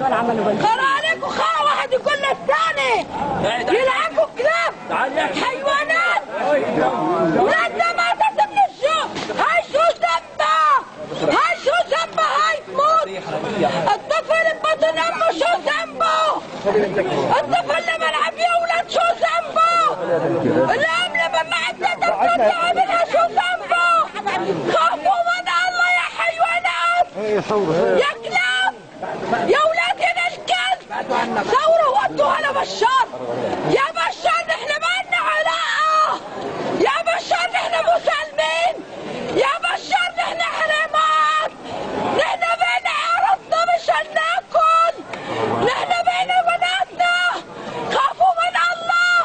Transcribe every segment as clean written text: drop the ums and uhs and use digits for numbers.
خرا عليكم خرا، واحد يقول للثاني يلعبوا كلاب حيوانات. ولادنا ماتت من الجوع. هاي شو ذنبه؟ هاي شو ذنبه؟ هاي تموت. الطفل ببطن امه شو ذنبه؟ الطفل لما لعب يا ولاد شو ذنبه؟ الام لما ما عندها تطلع منها شو ذنبه؟ خافوا من الله يا حيوانات يا كلاب يا ولاد هنا الكلب. ثوروا ودوا على بشار. يا بشار نحن ما لنا علاقه. يا بشار نحن مسالمين. يا بشار نحن حريمات. نحن بين عرضنا مشان ناكل. نحن بين بناتنا. خافوا من الله.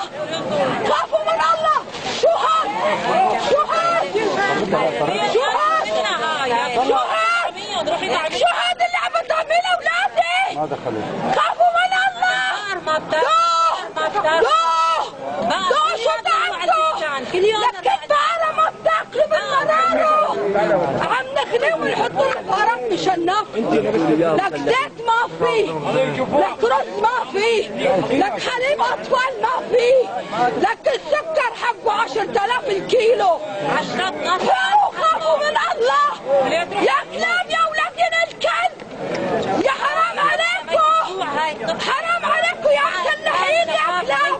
خافوا من الله. شو هاد؟ شو هاد؟ شو هاد؟ شو هاد؟ شو هاد اللي عم بتعمله اولادي؟ خافوا من الله. دو شو تعملوا؟ لك الفارة ما بتاكلوا بالمرارة. عم نغلي ونحطوا الفارة مشان ناكل. لك زيت ما في. لك رز ما في. لك حليب اطفال ما في. لك السكر حقه 10,000 الكيلو. خافوا من الله. يا كلاب يا ولاد الكلب. يا حرام عليكم. حرام عليكم يا مسلحين يا كلاب.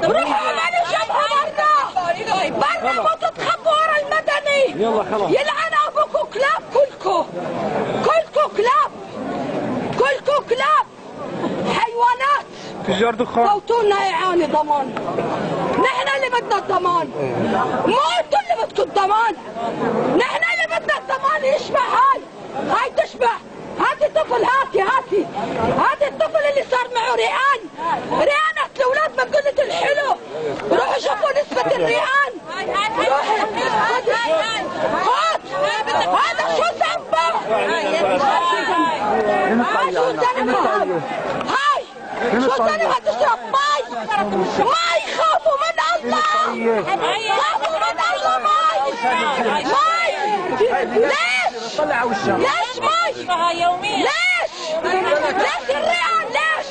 روحوا اعملوا جبهة برا ما تتخبوا ورا المدني. يلعن ابوكم كلاب كلكم. كلكم كلاب. كلكم كلاب حيوانات. تجار دخان. فوتونا اعانة ضمان. نحن اللي بدنا الضمان. مو انتوا اللي بدكم الضمان. نحن اللي بدنا الضمان. يشبه هاي تشبه. هاتي طفل هاتي الطفل اللي صار معه ريان. ريانة الاولاد من قلة الحلو. روحوا شوفوا نسبة الريان. هذا شو ذنبه؟ شو ذنبه؟ هاي شو ذنبه؟ تشرب مي. خافوا من الله. خافوا من الله. مي. ليش مي؟ ليش الريان؟ ليش؟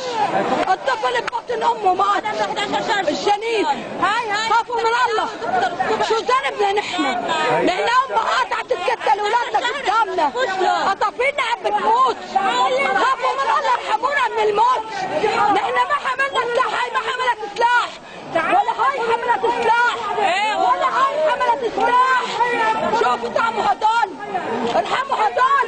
الطفل ببطن امه مات. الجنين. خافوا من الله. شو ذنبنا نحن؟ نحن امهات عم تتقتل اولادنا قدامنا. خطافينا عم بتموت. خافوا من الله ارحمونا من الموت. نحن ما حملنا سلاح. هاي ما حملت سلاح. ولا هاي حملت سلاح. ولا هاي حملت سلاح. شوفوا طعموا هدول. ارحموا هدول.